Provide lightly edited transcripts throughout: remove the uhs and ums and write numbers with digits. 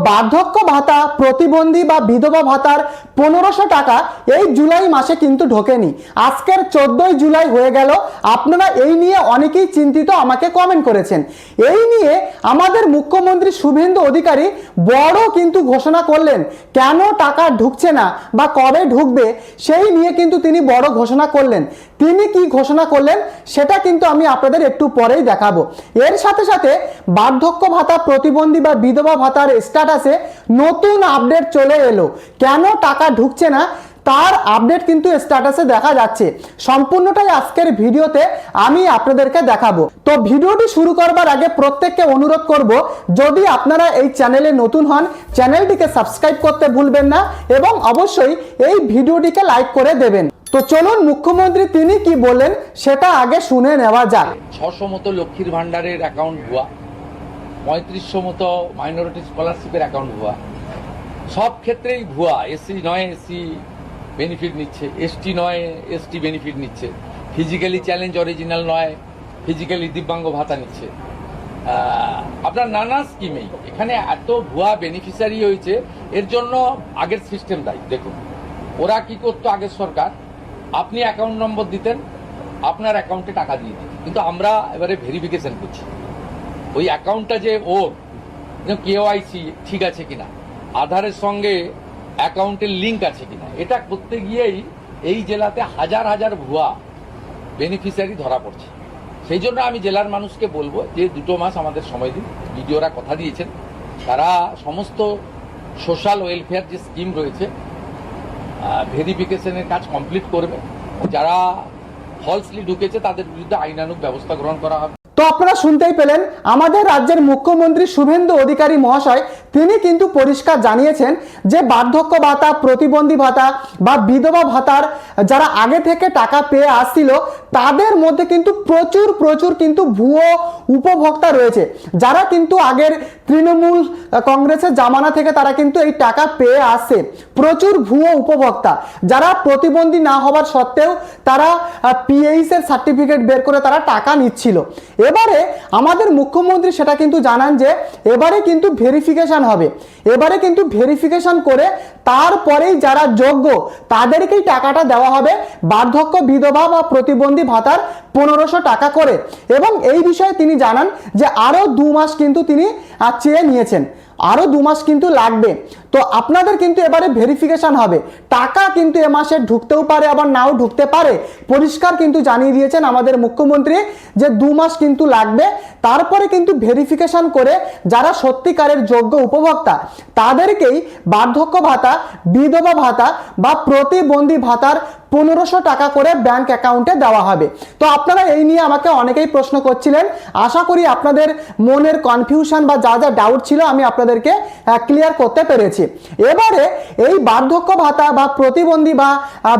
বার্ধক্য ভাতা, প্রতিবন্ধী বা বিধবা ভাতার 1500 টাকা এই জুলাই মাসে কিন্তু ঢোকেনি। আজকের 14ই জুলাই হয়ে গেল। আপনারা এই নিয়ে অনেকেই চিন্তিত, আমাকে কমেন্ট করেছেন। এই নিয়ে আমাদের মুখ্যমন্ত্রী শুভেন্দু অধিকারী বড় কিন্তু ঘোষণা করলেন। কেন টাকা ঢুকছে না বা কবে ঢুকবে সেই নিয়ে কিন্তু তিনি বড় ঘোষণা করলেন। তিনি কি ঘোষণা করলেন সেটা কিন্তু আমি আপনাদের একটু পরেই দেখাবো। এর সাথে সাথে বার্ধক্য ভাতা, প্রতিবন্ধী বা বিধবা ভাতার স্ট্যাটাসে নতুন আপডেট চলে এলো। কেন টাকা ঢুকছে না তার আপডেট কিন্তু স্ট্যাটাসে দেখা যাচ্ছে। সম্পূর্ণটাই আজকের ভিডিওতে আমি আপনাদেরকে দেখাবো। তো ভিডিওটি শুরু করবার আগে প্রত্যেককে অনুরোধ করব, যদি আপনারা এই চ্যানেলে নতুন হন চ্যানেলটিকে সাবস্ক্রাইব করতে ভুলবেন না এবং অবশ্যই এই ভিডিওটিকে লাইক করে দেবেন। তো চলুন মুখ্যমন্ত্রী তিনি কি বললেন সেটা আগে শুনে নেওয়া যাক। 600 মতো লক্ষ্মীর ভান্ডারের অ্যাকাউন্ট ভুয়া, 3500 মতো মাইনরিটি স্কলারশিপের অ্যাকাউন্ট ভুয়া, সব ক্ষেত্রেই ভুয়া। এসসি নয় এসসি বেনিফিট নিচ্ছে, এসটি নয় এসটি বেনিফিট নিচ্ছে, ফিজিক্যালি চ্যালেঞ্জ অরিজিনাল নয় ফিজিক্যালি দিব্যাঙ্গ ভাতা নিচ্ছে। আপনার নানা স্কিমেই এখানে এত ভুয়া বেনিফিশিয়ারি হয়েছে। এর জন্য আগের সিস্টেম দায়ী। দেখুন ওরা কি করতো, আগের সরকার আপনি অ্যাকাউন্ট নম্বর দিতেন, আপনার অ্যাকাউন্টে টাকা দিয়ে দিত, কিন্তু আমরা এবারে ভেরিফিকেশন করছি ওই অ্যাকাউন্টটা যে ওর কেওয়াইসি ঠিক আছে কিনা, আধারের সঙ্গে অ্যাকাউন্টের লিঙ্ক আছে কিনা, এটা করতে গিয়েই এই জেলাতে হাজার হাজার ভুয়া বেনিফিশিয়ারি ধরা পড়ছে। সেই জন্য আমি জেলার মানুষকে বলবো যে 2 মাস আমাদের সময় দিন। বিডিওরা কথা দিয়েছেন তারা সমস্ত সোশ্যাল ওয়েলফেয়ার যে স্কিম রয়েছে ভেরিফিকেশনের কাজ কমপ্লিট করবে। যারা ফলসলি ঢুকেছে তাদের বিরুদ্ধে আইনানুগ ব্যবস্থা গ্রহণ করা হবে। তো আপনারা শুনতেই পেলেন, আমাদের রাজ্যের মুখ্যমন্ত্রী শুভেন্দু অধিকারী মহাশয় তিনি কিন্তু পরিষ্কার জানিয়েছেন যে বার্ধক্য ভাতা, প্রতিবন্ধী ভাতা বা বিধবা ভাতার যারা আগে থেকে টাকা পেয়ে আসছিল তাদের মধ্যে কিন্তু প্রচুর কিন্তু ভুয়ো উপভোক্তা রয়েছে, যারা কিন্তু আগের তৃণমূল কংগ্রেসের জামানা থেকে তারা কিন্তু এই টাকা পেয়ে আসছে। প্রচুর ভুয়ো উপভোক্তা যারা প্রতিবন্ধী না হওয়ার সত্ত্বেও তারা পিএইচ এর সার্টিফিকেট বের করে তারা টাকা নিচ্ছিল। এবারে আমাদের মুখ্যমন্ত্রী সেটা কিন্তু জানান যে এবারে কিন্তু ভেরিফিকেশন হবে। এবারে কিন্তু ভেরিফিকেশন করে তারপরেই যারা যোগ্য তাদেরকেই টাকাটা দেওয়া হবে, বার্ধক্য, বিধবা বা প্রতিবন্ধী ভাতার 1500 টাকা করে। এবং এই বিষয়ে তিনি জানান যে আরো 2 মাস কিন্তু তিনি চেয়ে নিয়েছেন, আরো 2 মাস কিন্তু লাগবে। তো আপনাদের কিন্তু এবারে ভেরিফিকেশন হবে, টাকা কিন্তু এ মাসে ঢুকতেও পারে আবার নাও ঢুকতে পারে। পরিষ্কার কিন্তু জানিয়ে দিয়েছেন আমাদের মুখ্যমন্ত্রী যে 2 মাস কিন্তু লাগবে। তারপরে কিন্তু ভেরিফিকেশন করে যারা সত্যিকারের যোগ্য উপভোক্তা তাদেরকেই বার্ধক্য ভাতা, বিধবা ভাতা বা প্রতিবন্ধী ভাতার 1500 টাকা করে ব্যাংক অ্যাকাউন্টে দেওয়া হবে। তো আপনারা এই নিয়ে আমাকে অনেকেই প্রশ্ন করছিলেন। আশা করি আপনাদের মনের কনফিউশন বা যা যা ডাউট ছিল আমি আপনাদেরকে ক্লিয়ার করতে পেরেছি। এবারে এই বার্ধক্য ভাতা বা প্রতিবন্ধী বা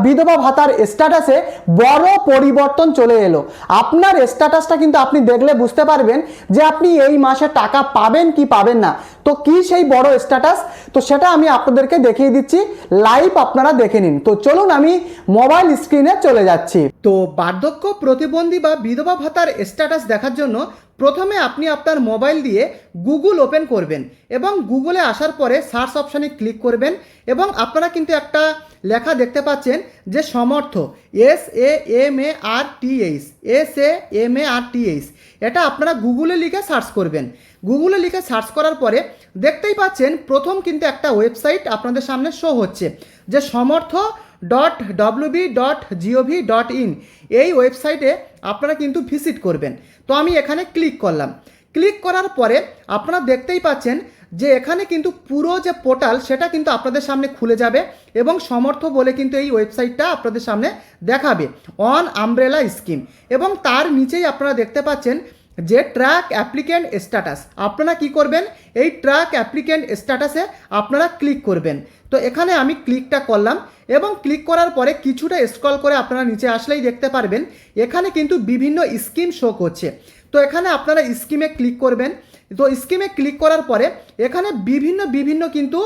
বিধবা ভাতার স্ট্যাটাসে বড় পরিবর্তন চলে এলো। আপনার স্ট্যাটাসটা কিন্তু আপনি দেখলে বুঝতে পারবেন যে আপনি এই মাসে টাকা পাবেন কি পাবেন না। তো কি সেই বড় স্ট্যাটাস, তো সেটা আমি আপনাদেরকে দেখিয়ে দিচ্ছি, লাইভ আপনারা দেখে নিন। তো চলুন আমি মোবাইল স্ক্রিনে চলে যাচ্ছি। তো বার্ধক্য, প্রতিবন্ধী বা বিধবা ভাতার স্ট্যাটাস দেখার জন্য প্রথমে আপনি আপনার মোবাইল দিয়ে গুগল ওপেন করবেন এবং গুগলে আসার পরে সার্চ অপশানে ক্লিক করবেন এবং আপনারা কিন্তু একটা লেখা দেখতে পাচ্ছেন যে সমর্থ, SAMARTH, এটা আপনারা গুগলে লিখে সার্চ করবেন। গুগলে লিখে সার্চ করার পরে দেখতেই পাচ্ছেন প্রথম কিন্তু একটা ওয়েবসাইট আপনাদের সামনে শো হচ্ছে যে সমর্থ.wb.gov.in। এই ওয়েবসাইটে আপনারা কিন্তু ভিজিট করবেন। তো আমি এখানে ক্লিক করলাম। ক্লিক করার পরে আপনারা দেখতেই পাচ্ছেন যে এখানে কিন্তু পুরো যে পোর্টাল সেটা কিন্তু আপনাদের সামনে খুলে যাবে এবং সমর্থ বলে কিন্তু এই ওয়েবসাইটটা আপনাদের সামনে দেখাবে, অন আমব্রেলা স্কিম। এবং তার নিচেই আপনারা দেখতে পাচ্ছেন যে ট্র্যাক অ্যাপ্লিক্যান্ট স্ট্যাটাস। আপনারা কি করবেন, এই ট্র্যাক অ্যাপ্লিক্যান্ট স্ট্যাটাসে আপনারা ক্লিক করবেন। তো এখানে আমি ক্লিকটা করলাম এবং ক্লিক করার পরে কিছুটা স্ক্রল করে আপনারা নিচে আসলেই দেখতে পারবেন এখানে কিন্তু বিভিন্ন স্কিম শো করছে। তো এখানে আপনারা স্কিমে ক্লিক করবেন। তো স্কিমে ক্লিক করার পরে এখানে বিভিন্ন কিন্তু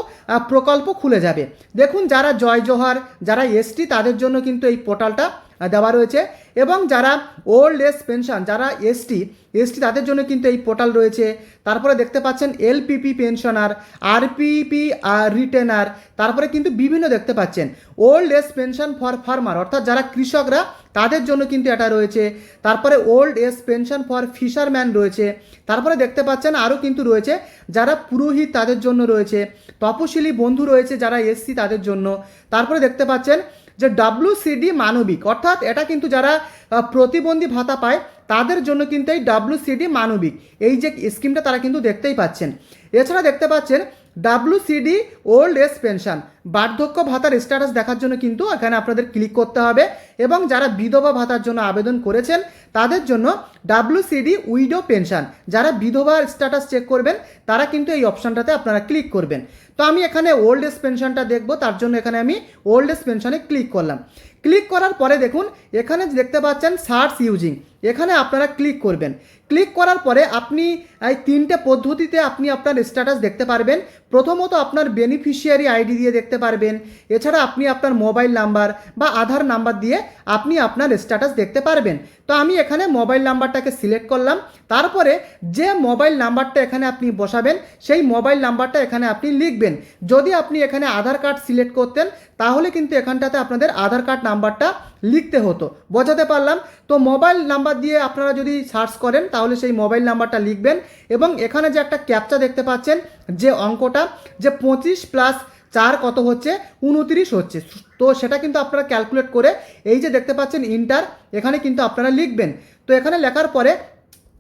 প্রকল্প খুলে যাবে। দেখুন যারা জয় জোহার, যারা এসটি তাদের জন্য কিন্তু এই পোর্টালটা দেওয়া রয়েছে। এবং যারা ওল্ড এজ পেনশন, যারা এসটি তাদের জন্য কিন্তু এই পোর্টাল রয়েছে। তারপরে দেখতে পাচ্ছেন এলপিপি পেনশনার, আরপিপি রিটেনার, তারপরে কিন্তু বিভিন্ন দেখতে পাচ্ছেন old age pension for farmer, অর্থাৎ যারা কৃষকরা তাদের জন্য কিন্তু এটা রয়েছে। তারপরে old age pension for fisherman রয়েছে। তারপরে দেখতে পাচ্ছেন আরও কিন্তু রয়েছে যারা পুরোহিত তাদের জন্য রয়েছে, তপশিলি বন্ধু রয়েছে যারা এসসি তাদের জন্য। তারপরে দেখতে পাচ্ছেন যে WCD মানবিক, অর্থাৎ এটা কিন্তু যারা প্রতিবন্ধী ভাতা পায় তাদের জন্য কিন্তু এই WCD মানবিক এই যে স্কিমটা তারা কিন্তু দেখতেই পাচ্ছেন। এছাড়া দেখতে পাচ্ছেন WCD ওল্ড এজ পেনশন, বার্ধক্য ভাতার স্ট্যাটাস দেখার জন্য কিন্তু এখানে আপনাদের ক্লিক করতে হবে। এবং যারা বিধবা ভাতার জন্য আবেদন করেছেন তাদের জন্য WCD উইডো পেনশন, যারা বিধবার স্ট্যাটাস চেক করবেন তারা কিন্তু এই অপশানটাতে আপনারা ক্লিক করবেন। তো আমি এখানে ওল্ড এজ পেনশনটা দেখব, তার জন্য এখানে আমি ওল্ড এজ পেনশনে ক্লিক করলাম। ক্লিক করার পরে দেখুন এখানে দেখতে পাচ্ছেন সার্চ ইউজিং, এখানে আপনারা ক্লিক করবেন। ক্লিক করার পরে আপনি এই তিনটে পদ্ধতিতে আপনি আপনার স্ট্যাটাস দেখতে পারবেন। প্রথমত আপনার বেনিফিশিয়ারি আইডি দিয়ে দেখতে পারবেন, এছাড়া আপনি আপনার মোবাইল নাম্বার বা আধার নাম্বার দিয়ে আপনি আপনার স্ট্যাটাস দেখতে পারবেন। তো আমি এখানে মোবাইল নাম্বারটাকে সিলেক্ট করলাম। তারপরে যে মোবাইল নাম্বারটা এখানে আপনি বসাবেন সেই মোবাইল নাম্বারটা এখানে আপনি লিখবেন। যদি আপনি এখানে আধার কার্ড সিলেক্ট করতেন তাহলে কিন্তু এখানটাতে আপনাদের আধার কার্ড নাম্বারটা লিখতে হতো, বোঝাতে পারলাম? তো মোবাইল নাম্বার দিয়ে আপনারা যদি সার্চ করেন তাহলে সেই মোবাইল নাম্বারটা লিখবেন। এবং এখানে যে একটা ক্যাপচা দেখতে পাচ্ছেন, যে অঙ্কটা যে 25 + 4 কত হচ্ছে, 29 হচ্ছে, তো সেটা কিন্তু আপনারা ক্যালকুলেট করে এই যে দেখতে পাচ্ছেন ইন্টার, এখানে কিন্তু আপনারা লিখবেন। তো এখানে লেখার পরে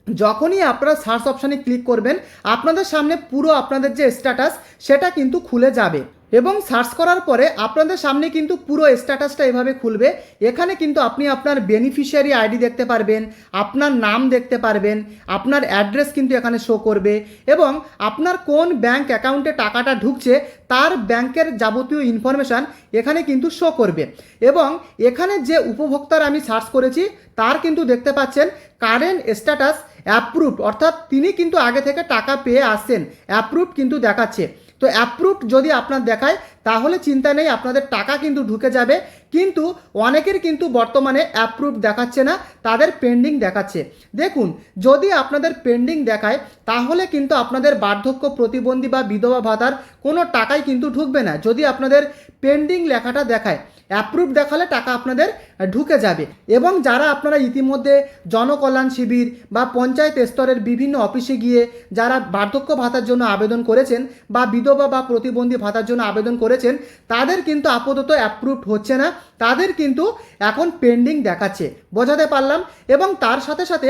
যখনই আপনারা সার্চ অপশানে ক্লিক করবেন আপনাদের সামনে পুরো আপনাদের যে স্ট্যাটাস সেটা কিন্তু খুলে যাবে। এবং সার্চ করার পরে আপনাদের সামনে কিন্তু পুরো স্ট্যাটাসটা এভাবে খুলবে। এখানে কিন্তু আপনি আপনার বেনিফিশিয়ারি আইডি দেখতে পারবেন, আপনার নাম দেখতে পারবেন, আপনার অ্যাড্রেস কিন্তু এখানে শো করবে, এবং আপনার কোন ব্যাংক অ্যাকাউন্টে টাকাটা ঢুকছে তার ব্যাংকের যাবতীয় ইনফরমেশান এখানে কিন্তু শো করবে। এবং এখানে যে উপভোক্তার আমি সার্চ করেছি তার কিন্তু দেখতে পাচ্ছেন কারেন্ট স্ট্যাটাস অ্যাপ্রুভড, অর্থাৎ তিনি কিন্তু আগে থেকে টাকা পেয়ে আসছেন, অ্যাপ্রুভড কিন্তু দেখাচ্ছে। তো অ্যাপ্রুভড যদি আপনার দেখায় তাহলে চিন্তা নেই, আপনাদের টাকা কিন্তু ঢুকে যাবে। কিন্তু অনেকের কিন্তু বর্তমানে অ্যাপ্রুভড দেখাচ্ছে না, তাদের পেন্ডিং দেখাচ্ছে। দেখুন যদি আপনাদের পেন্ডিং দেখায় তাহলে কিন্তু আপনাদের বার্ধক্য প্রতিবন্ধী বা বিধবা ভাতার কোনো টাকাই কিন্তু ঢুকবে না। যদি আপনাদের পেন্ডিং লেখাটা দেখায়, অ্যাপ্রুভ দেখালে টাকা আপনাদের ঢুকে যাবে। এবং যারা আপনারা ইতিমধ্যে জনকল্যাণ শিবির বা পঞ্চায়েত স্তরের বিভিন্ন অফিসে গিয়ে যারা বার্ধক্য ভাতার জন্য আবেদন করেছেন বা বিধবা বা প্রতিবন্ধী ভাতার জন্য আবেদন করেছেন তাদের কিন্তু আপাতত অ্যাপ্রুভড হচ্ছে না, তাদের কিন্তু এখন পেন্ডিং দেখাচ্ছে, বোঝাতে পারলাম? এবং তার সাথে সাথে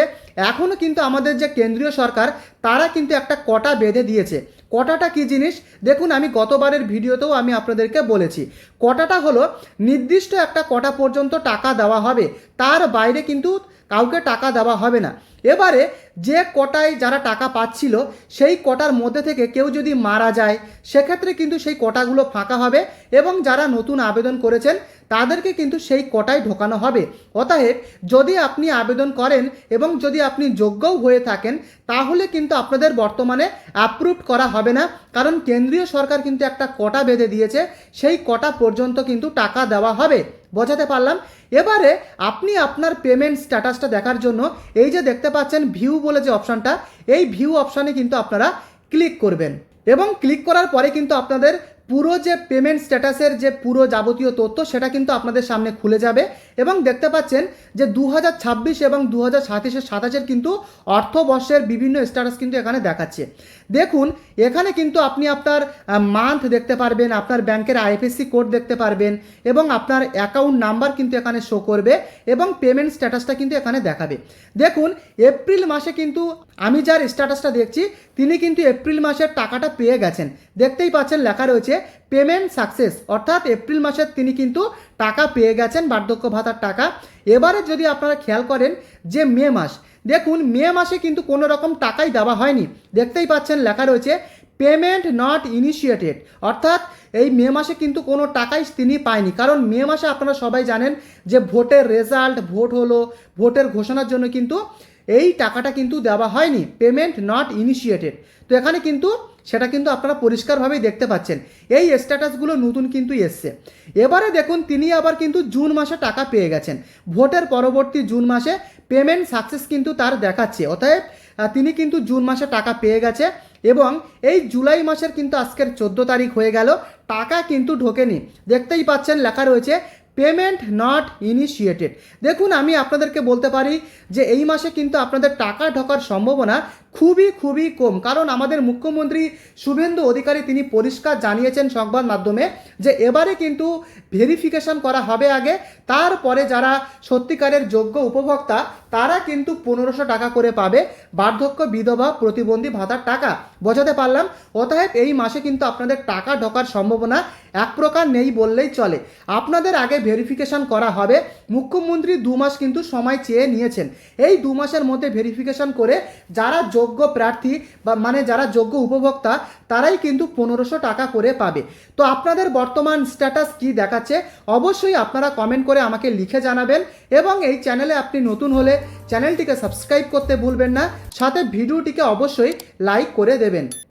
এখনও কিন্তু আমাদের যে কেন্দ্রীয় সরকার তারা কিন্তু একটা কোটা বেঁধে দিয়েছে। কোটাটা কী জিনিস দেখুন, আমি গতবারের ভিডিওতেও আমি আপনাদেরকে বলেছি, কোটাটা হলো নির্দিষ্ট একটা কোটা পর্যন্ত টাকা দেওয়া হবে, তার বাইরে কিন্তু কাউকে টাকা দেওয়া হবে না। এবারে যে কোটায় যারা টাকা পাচ্ছিল সেই কোটার মধ্যে থেকে কেউ যদি মারা যায় সেক্ষেত্রে কিন্তু সেই কোটাগুলো ফাঁকা হবে, এবং যারা নতুন আবেদন করেছেন তাদেরকে কিন্তু সেই কোটায় ঢোকানো হবে। অতএব যদি আপনি আবেদন করেন এবং যদি আপনি যোগ্যও হয়ে থাকেন তাহলে কিন্তু আপনাদের বর্তমানে অ্যাপ্রুভড করা হবে না, কারণ কেন্দ্রীয় সরকার কিন্তু একটা কোটা বেঁধে দিয়েছে, সেই কোটা পর্যন্ত কিন্তু টাকা দেওয়া হবে, বোঝাতে পারলাম? এবারে আপনি আপনার পেমেন্ট স্ট্যাটাসটা দেখার জন্য এই যে দেখতে পাচ্ছেন ভিউ বলে যে অপশানটা, এই ভিউ অপশানে কিন্তু আপনারা ক্লিক করবেন। এবং ক্লিক করার পরে কিন্তু আপনাদের পুরো যে পেমেন্ট স্ট্যাটাসের যে পুরো যাবতীয় তথ্য সেটা কিন্তু আপনাদের সামনে খুলে যাবে। এবং দেখতে পাচ্ছেন যে 2026 এবং 2027-28 কিন্তু অর্থবর্ষের বিভিন্ন স্ট্যাটাস কিন্তু এখানে দেখাচ্ছে। দেখুন এখানে কিন্তু আপনি আপনার মান্থ দেখতে পারবেন, আপনার ব্যাংকের IFSC কোড দেখতে পারবেন, এবং আপনার অ্যাকাউন্ট নাম্বার কিন্তু এখানে শো করবে, এবং পেমেন্ট স্ট্যাটাসটা কিন্তু এখানে দেখাবে। দেখুন এপ্রিল মাসে কিন্তু আমি যার স্ট্যাটাসটা দেখছি তিনি কিন্তু এপ্রিল মাসের টাকাটা পেয়ে গেছেন, দেখতেই পাচ্ছেন লেখা রয়েছে পেমেন্ট সাকসেস, অর্থাৎ এপ্রিল মাসে তিনি কিন্তু টাকা পেয়ে গেছেন বার্ধক্য ভাতার টাকা। এবারে যদি আপনারা খেয়াল করেন যে মে মাস, দেখুন মে মাসে কিন্তু কোনো রকম টাকাই দেওয়া হয়নি, দেখতেই পাচ্ছেন লেখা রয়েছে পেমেন্ট নট ইনিশিয়েটেড, অর্থাৎ এই মে মাসে কিন্তু কোনো টাকাই তিনি পায়নি। কারণ মে মাসে আপনারা সবাই জানেন যে ভোটের রেজাল্ট, ভোট হলো, ভোটের ঘোষণার জন্য কিন্তু এই টাকাটা কিন্তু দেওয়া হয়নি, পেমেন্ট নট ইনিশিয়েটেড। তো এখানে কিন্তু সেটা কিন্তু আপনারা পরিষ্কারভাবেই দেখতে পাচ্ছেন, এই স্ট্যাটাসগুলো নতুন কিন্তু এসছে। এবারে দেখুন তিনি আবার কিন্তু জুন মাসে টাকা পেয়ে গেছেন, ভোটের পরবর্তী জুন মাসে পেমেন্ট সাকসেস কিন্তু তার দেখাচ্ছে, অতএব তিনি কিন্তু জুন মাসে টাকা পেয়ে গেছে। এবং এই জুলাই মাসের কিন্তু আজকের 14 তারিখ হয়ে গেল, টাকা কিন্তু ঢোকেনি, দেখতেই পাচ্ছেন লেখা রয়েছে পেমেন্ট নট ইনিশিয়েটেড। দেখুন আমি আপনাদেরকে বলতে পারি যে এই মাসে কিন্তু আপনাদের টাকা ঢোকার সম্ভাবনা খুবই কম, কারণ আমাদের মুখ্যমন্ত্রী শুভেন্দু অধিকারী তিনি পরিষ্কার জানিয়েছেন সংবাদ মাধ্যমে যে এবারে কিন্তু ভেরিফিকেশন করা হবে আগে, তারপরে যারা সত্যিকারের যোগ্য উপভোক্তা তারা কিন্তু 1500 টাকা করে পাবে বার্ধক্য বিধবা প্রতিবন্ধী ভাতার টাকা। বোঝাতে পারলাম? অতএব এই মাসে কিন্তু আপনাদের টাকা ঢোকার সম্ভাবনা এক প্রকার নেই বললেই চলে। আপনাদের আগে ভেরিফিকেশন করা হবে, মুখ্যমন্ত্রী 2 মাস কিন্তু সময় চেয়ে নিয়েছেন, এই 2 মাসের মধ্যে ভেরিফিকেশন করে যারা যোগ্য প্রার্থী বা মানে যারা যোগ্য উপভোক্তা তারাই কিন্তু 1500 টাকা করে পাবে। তো আপনাদের বর্তমান স্ট্যাটাস কি দেখাচ্ছে অবশ্যই আপনারা কমেন্ট করে আমাকে লিখে জানাবেন, এবং এই চ্যানেলে আপনি নতুন হলে চ্যানেলটিকে সাবস্ক্রাইব করতে ভুলবেন না, সাথে ভিডিওটিকে অবশ্যই লাইক করে দেবেন।